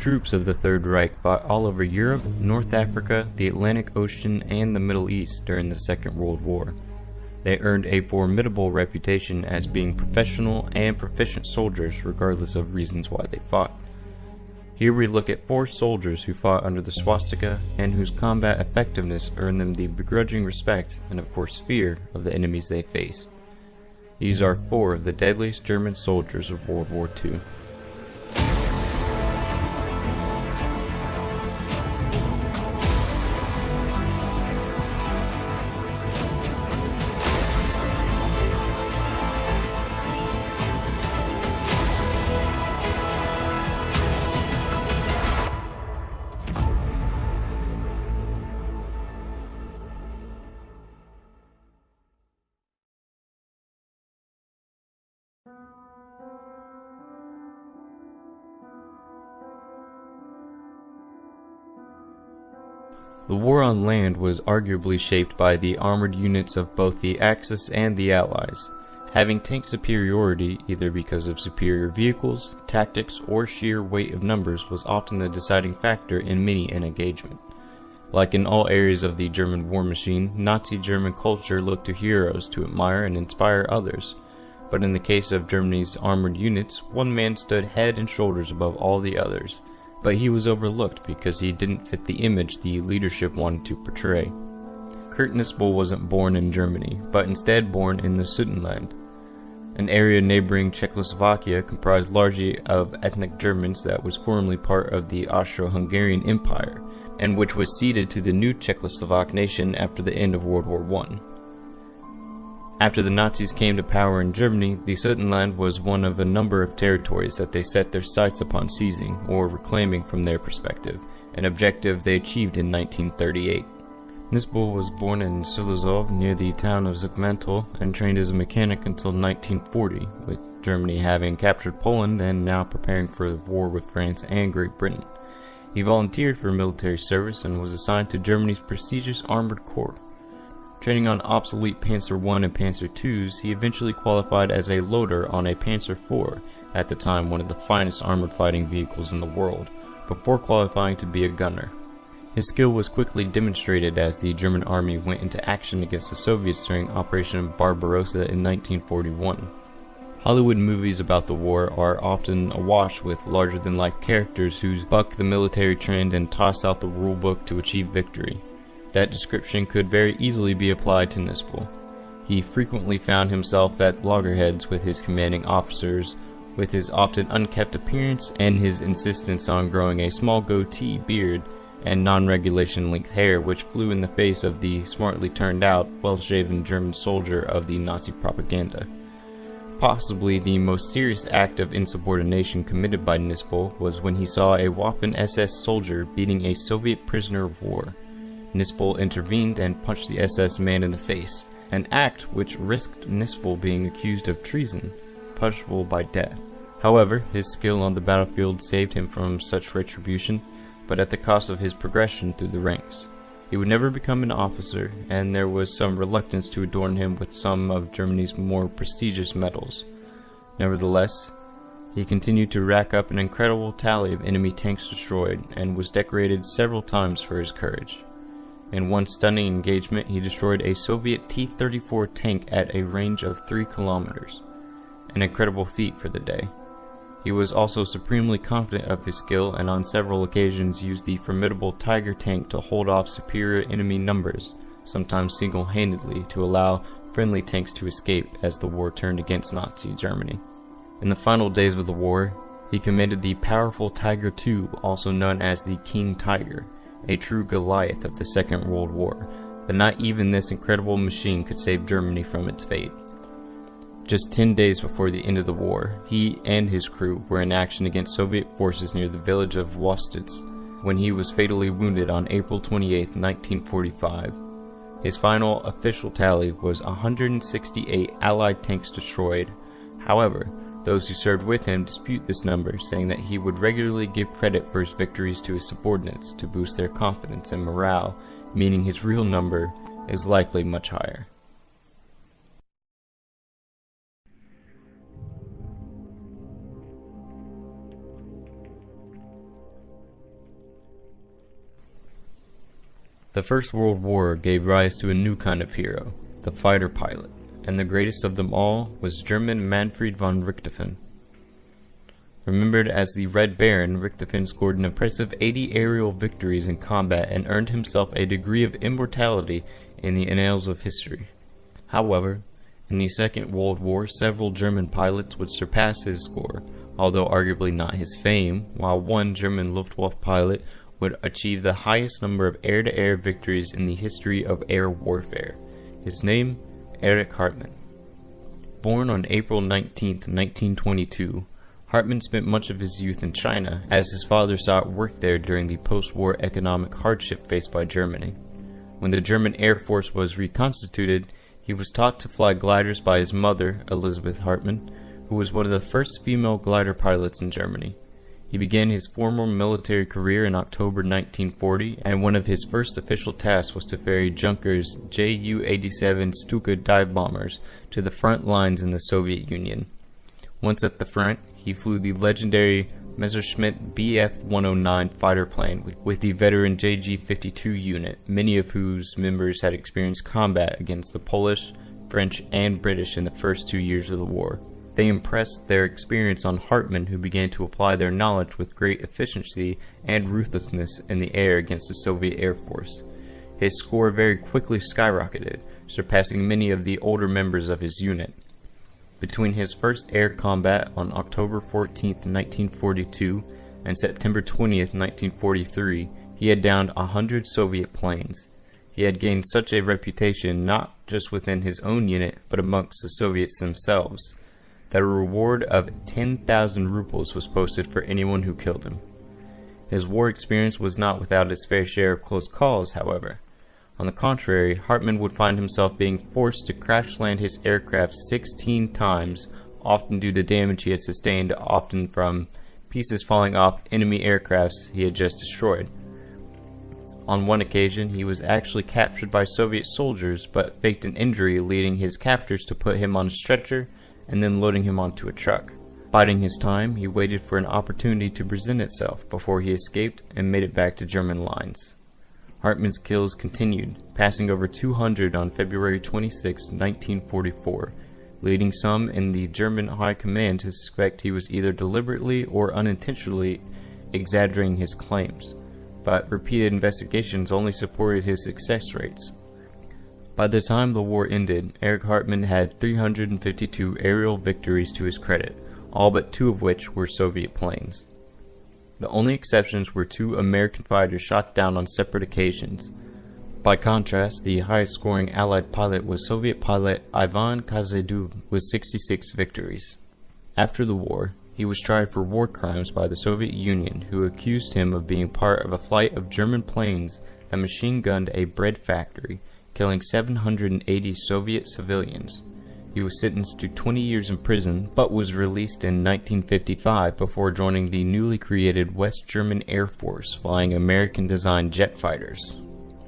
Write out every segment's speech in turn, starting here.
troops of the Third Reich fought all over Europe, North Africa, the Atlantic Ocean, and the Middle East during the Second World War. They earned a formidable reputation as being professional and proficient soldiers regardless of reasons why they fought. Here we look at 4 soldiers who fought under the swastika and whose combat effectiveness earned them the begrudging respect and of course fear of the enemies they faced. These are 4 of the deadliest German soldiers of World War II. The war on land was arguably shaped by the armored units of both the Axis and the Allies. Having tank superiority, either because of superior vehicles, tactics, or sheer weight of numbers, was often the deciding factor in many an engagement. Like in all areas of the German war machine, Nazi German culture looked to heroes to admire and inspire others. But in the case of Germany's armored units, one man stood head and shoulders above all the others. But he was overlooked because he didn't fit the image the leadership wanted to portray. Kurt Nispel wasn't born in Germany, but instead born in the Sudetenland, an area neighboring Czechoslovakia comprised largely of ethnic Germans that was formerly part of the Austro-Hungarian Empire, and which was ceded to the new Czechoslovak nation after the end of World War I. After the Nazis came to power in Germany, the Sudetenland was one of a number of territories that they set their sights upon seizing, or reclaiming from their perspective, an objective they achieved in 1938. Nispel was born in Silozov near the town of Zugmantel and trained as a mechanic until 1940, with Germany having captured Poland and now preparing for the war with France and Great Britain. He volunteered for military service and was assigned to Germany's prestigious armored corps. Training on obsolete Panzer I and Panzer IIs, he eventually qualified as a loader on a Panzer IV, at the time one of the finest armored fighting vehicles in the world, before qualifying to be a gunner. His skill was quickly demonstrated as the German army went into action against the Soviets during Operation Barbarossa in 1941. Hollywood movies about the war are often awash with larger-than-life characters who buck the military trend and toss out the rulebook to achieve victory. That description could very easily be applied to Nispel. He frequently found himself at loggerheads with his commanding officers, with his often unkept appearance and his insistence on growing a small goatee, beard, and non-regulation length hair which flew in the face of the smartly turned out, well-shaven German soldier of the Nazi propaganda. Possibly the most serious act of insubordination committed by Nispel was when he saw a Waffen-SS soldier beating a Soviet prisoner of war. Nispel intervened and punched the SS man in the face, an act which risked Nispel being accused of treason, punishable by death. However, his skill on the battlefield saved him from such retribution, but at the cost of his progression through the ranks. He would never become an officer, and there was some reluctance to adorn him with some of Germany's more prestigious medals. Nevertheless, he continued to rack up an incredible tally of enemy tanks destroyed, and was decorated several times for his courage. In one stunning engagement, he destroyed a Soviet T-34 tank at a range of 3 kilometers, an incredible feat for the day. He was also supremely confident of his skill and on several occasions used the formidable Tiger tank to hold off superior enemy numbers, sometimes single-handedly, to allow friendly tanks to escape as the war turned against Nazi Germany. In the final days of the war, he commanded the powerful Tiger II, also known as the King Tiger, a true Goliath of the Second World War, but not even this incredible machine could save Germany from its fate. Just 10 days before the end of the war, he and his crew were in action against Soviet forces near the village of Wostitz, when he was fatally wounded on April 28, 1945. His final official tally was 168 Allied tanks destroyed. However, those who served with him dispute this number, saying that he would regularly give credit for his victories to his subordinates to boost their confidence and morale, meaning his real number is likely much higher. The First World War gave rise to a new kind of hero, the fighter pilot, and the greatest of them all was German Manfred von Richthofen. Remembered as the Red Baron, Richthofen scored an impressive 80 aerial victories in combat and earned himself a degree of immortality in the annals of history. However, in the Second World War, several German pilots would surpass his score, although arguably not his fame, while one German Luftwaffe pilot would achieve the highest number of air-to-air victories in the history of air warfare. His name, Erich Hartmann. Born on April 19, 1922, Hartmann spent much of his youth in China, as his father sought work there during the post-war economic hardship faced by Germany. When the German Air Force was reconstituted, he was taught to fly gliders by his mother, Elisabeth Hartmann, who was one of the first female glider pilots in Germany. He began his formal military career in October 1940, and one of his first official tasks was to ferry Junkers Ju-87 Stuka dive bombers to the front lines in the Soviet Union. Once at the front, he flew the legendary Messerschmitt Bf-109 fighter plane with the veteran JG-52 unit, many of whose members had experienced combat against the Polish, French, and British in the first 2 years of the war. They impressed their experience on Hartmann, who began to apply their knowledge with great efficiency and ruthlessness in the air against the Soviet Air Force. His score very quickly skyrocketed, surpassing many of the older members of his unit. Between his first air combat on October 14, 1942 and September 20, 1943, he had downed 100 Soviet planes. He had gained such a reputation not just within his own unit, but amongst the Soviets themselves, that a reward of 10,000 rubles was posted for anyone who killed him. His war experience was not without its fair share of close calls, however. On the contrary, Hartmann would find himself being forced to crash land his aircraft 16 times, often due to damage he had sustained, often from pieces falling off enemy aircrafts he had just destroyed. On one occasion, he was actually captured by Soviet soldiers, but faked an injury, leading his captors to put him on a stretcher and then loading him onto a truck. Biding his time, he waited for an opportunity to present itself before he escaped and made it back to German lines. Hartmann's kills continued, passing over 200 on February 26, 1944, leading some in the German High Command to suspect he was either deliberately or unintentionally exaggerating his claims, but repeated investigations only supported his success rates. By the time the war ended, Erich Hartmann had 352 aerial victories to his credit, all but 2 of which were Soviet planes. The only exceptions were 2 American fighters shot down on separate occasions. By contrast, the highest scoring Allied pilot was Soviet pilot Ivan Kozydub with 66 victories. After the war, he was tried for war crimes by the Soviet Union, who accused him of being part of a flight of German planes that machine-gunned a bread factory, killing 780 Soviet civilians. He was sentenced to 20 years in prison, but was released in 1955 before joining the newly created West German Air Force, flying American-designed jet fighters.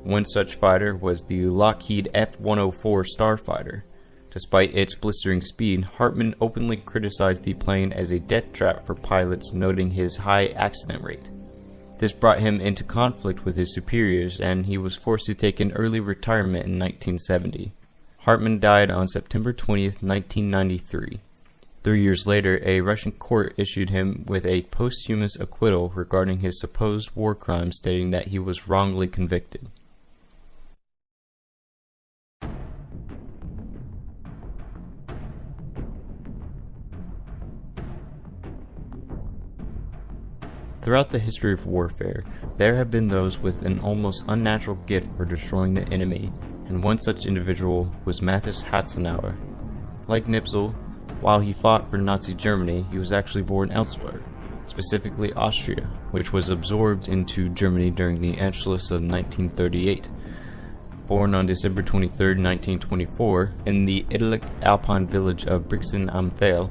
One such fighter was the Lockheed F-104 Starfighter. Despite its blistering speed, Hartmann openly criticized the plane as a death trap for pilots, noting his high accident rate. This brought him into conflict with his superiors, and he was forced to take an early retirement in 1970. Hartmann died on September 20, 1993. 3 years later, a Russian court issued him with a posthumous acquittal regarding his supposed war crimes, stating that he was wrongly convicted. Throughout the history of warfare, there have been those with an almost unnatural gift for destroying the enemy, and one such individual was Matthias Hatzenauer. Like Nipzel, while he fought for Nazi Germany, he was actually born elsewhere, specifically Austria, which was absorbed into Germany during the Anschluss of 1938. Born on December 23, 1924, in the idyllic alpine village of Brixen am Thal,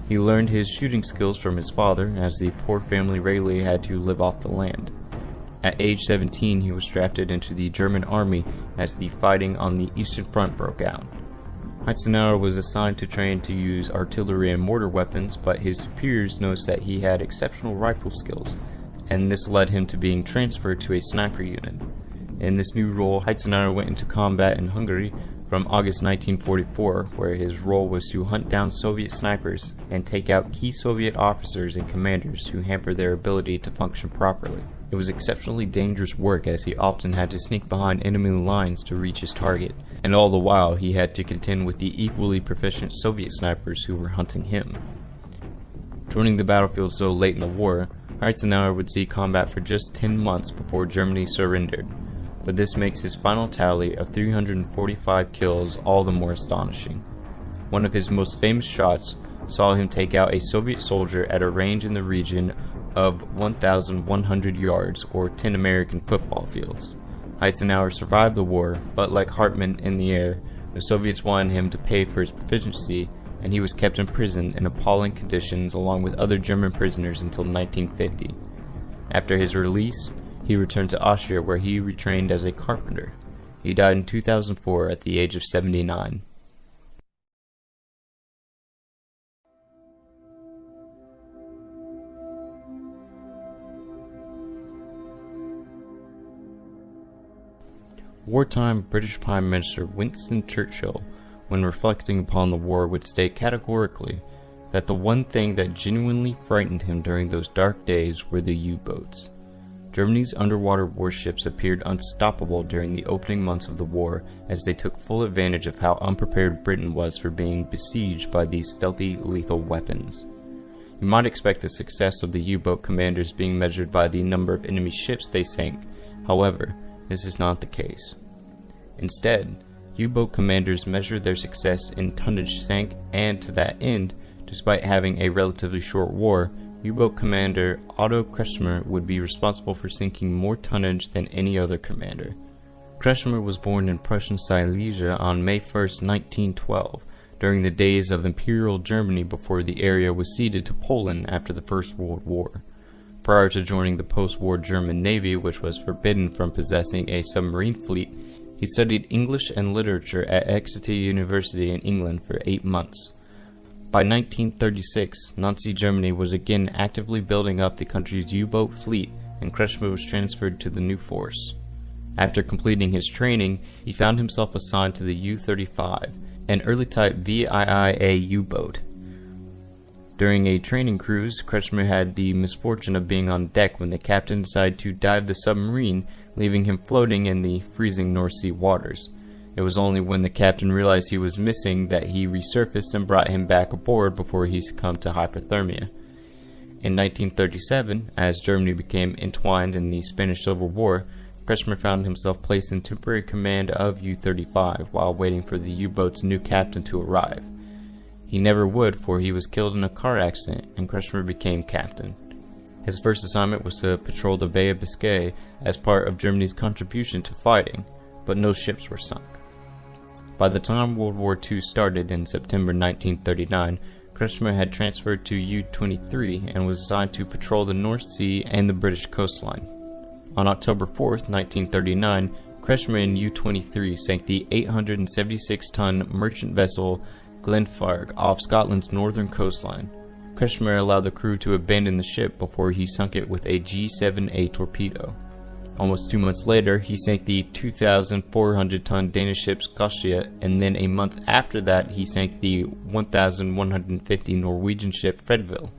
he learned his shooting skills from his father, as the poor family regularly had to live off the land. At age 17, he was drafted into the German army as the fighting on the Eastern Front broke out. Hatzenauer was assigned to train to use artillery and mortar weapons, but his superiors noticed that he had exceptional rifle skills, and this led him to being transferred to a sniper unit. In this new role, Heizenauer went into combat in Hungary from August 1944, where his role was to hunt down Soviet snipers and take out key Soviet officers and commanders who hampered their ability to function properly. It was exceptionally dangerous work, as he often had to sneak behind enemy lines to reach his target, and all the while he had to contend with the equally proficient Soviet snipers who were hunting him. Joining the battlefield so late in the war, Heizenauer would see combat for just 10 months before Germany surrendered, but this makes his final tally of 345 kills all the more astonishing. One of his most famous shots saw him take out a Soviet soldier at a range in the region of 1,100 yards, or 10 American football fields. Heizenauer survived the war, but like Hartmann in the air, the Soviets wanted him to pay for his proficiency, and he was kept in prison in appalling conditions along with other German prisoners until 1950. After his release, he returned to Austria, where he retrained as a carpenter. He died in 2004 at the age of 79. Wartime British Prime Minister Winston Churchill, when reflecting upon the war, would state categorically that the one thing that genuinely frightened him during those dark days were the U-boats. Germany's underwater warships appeared unstoppable during the opening months of the war, as they took full advantage of how unprepared Britain was for being besieged by these stealthy, lethal weapons. You might expect the success of the U-boat commanders being measured by the number of enemy ships they sank. However, this is not the case. Instead, U-boat commanders measured their success in tonnage sank, and to that end, despite having a relatively short war, U-boat commander Otto Kretschmer would be responsible for sinking more tonnage than any other commander. Kretschmer was born in Prussian Silesia on May 1, 1912, during the days of Imperial Germany before the area was ceded to Poland after the First World War. Prior to joining the post-war German Navy, which was forbidden from possessing a submarine fleet, he studied English and literature at Exeter University in England for 8 months. By 1936, Nazi Germany was again actively building up the country's U-boat fleet, and Kretschmer was transferred to the new force. After completing his training, he found himself assigned to the U-35, an early-type WWII U-boat. During a training cruise, Kretschmer had the misfortune of being on deck when the captain decided to dive the submarine, leaving him floating in the freezing North Sea waters. It was only when the captain realized he was missing that he resurfaced and brought him back aboard before he succumbed to hypothermia. In 1937, as Germany became entwined in the Spanish Civil War, Kretschmer found himself placed in temporary command of U-35 while waiting for the U-boat's new captain to arrive. He never would, for he was killed in a car accident, and Kretschmer became captain. His first assignment was to patrol the Bay of Biscay as part of Germany's contribution to fighting, but no ships were sunk. By the time World War II started in September 1939, Kretschmer had transferred to U-23 and was assigned to patrol the North Sea and the British coastline. On October 4, 1939, Kretschmer in U-23 sank the 876-ton merchant vessel Glenfarg off Scotland's northern coastline. Kretschmer allowed the crew to abandon the ship before he sunk it with a G7A torpedo. Almost 2 months later, he sank the 2,400-ton Danish ship Scotia, and then a month after that, he sank the 1,150 Norwegian ship Fredville.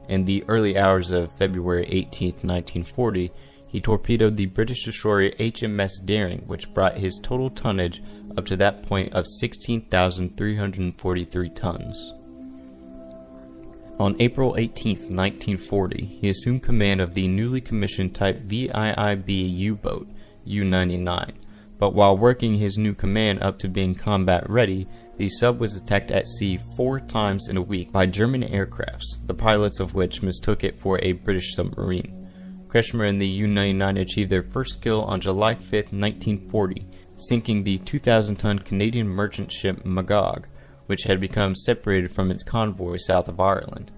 In the early hours of February 18, 1940, he torpedoed the British destroyer HMS Daring, which brought his total tonnage up to that point of 16,343 tons. On April 18, 1940, he assumed command of the newly commissioned Type WIIB U-boat, U-99, but while working his new command up to being combat ready, the sub was attacked at sea 4 times in a week by German aircrafts, the pilots of which mistook it for a British submarine. Kretschmer and the U-99 achieved their first kill on July 5, 1940, sinking the 2,000-ton Canadian merchant ship Magog, which had become separated from its convoy south of Ireland.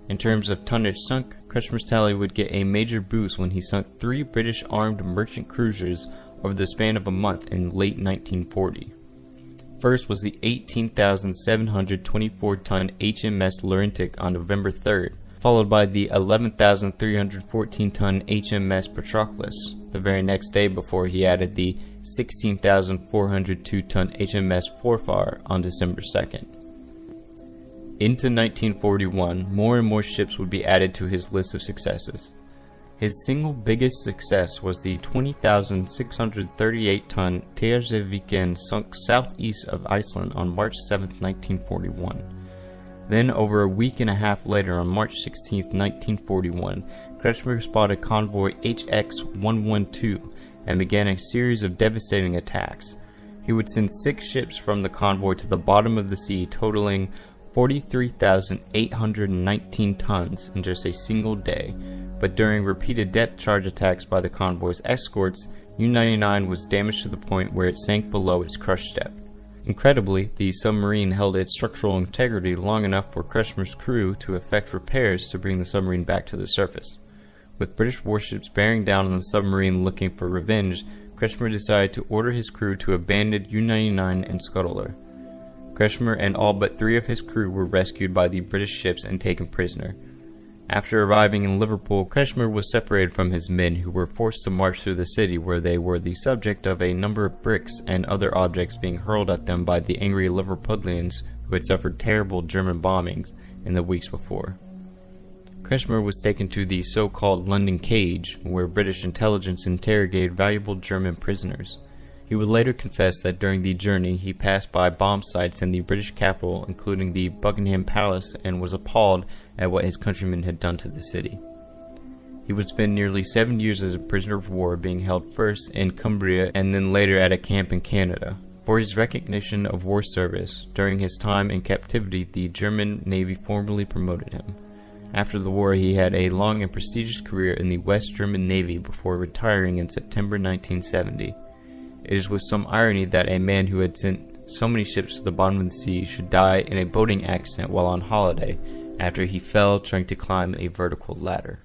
In terms of tonnage sunk, Kretschmer's tally would get a major boost when he sunk 3 British armed merchant cruisers over the span of a month in late 1940. First was the 18,724-ton HMS Laurentic on November 3rd, followed by the 11,314-ton HMS Patroclus, the very next day before he added the 16,402-ton HMS Forfar on December 2nd. Into 1941, more and more ships would be added to his list of successes. His single biggest success was the 20,638-ton Teijarviken sunk southeast of Iceland on March 7, 1941. Then, over a week and a half later, on March 16, 1941, Kretschmer spotted convoy HX-112 and began a series of devastating attacks. He would send 6 ships from the convoy to the bottom of the sea, totaling 43,819 tons in just a single day, but during repeated depth charge attacks by the convoy's escorts, U-99 was damaged to the point where it sank below its crush depth. Incredibly, the submarine held its structural integrity long enough for Kretschmer's crew to effect repairs to bring the submarine back to the surface. With British warships bearing down on the submarine looking for revenge, Kretschmer decided to order his crew to abandon U-99 and scuttle her. Kretschmer and all but 3 of his crew were rescued by the British ships and taken prisoner. After arriving in Liverpool, Kretschmer was separated from his men, who were forced to march through the city, where they were the subject of a number of bricks and other objects being hurled at them by the angry Liverpudlians who had suffered terrible German bombings in the weeks before. Kretschmer was taken to the so-called London Cage, where British intelligence interrogated valuable German prisoners. He would later confess that during the journey he passed by bomb sites in the British capital, including the Buckingham Palace, and was appalled at what his countrymen had done to the city. He would spend nearly 7 years as a prisoner of war, being held first in Cumbria and then later at a camp in Canada. For his recognition of war service during his time in captivity, the German Navy formally promoted him. After the war, he had a long and prestigious career in the West German Navy before retiring in September 1970. It is with some irony that a man who had sent so many ships to the bottom of the sea should die in a boating accident while on holiday after he fell trying to climb a vertical ladder.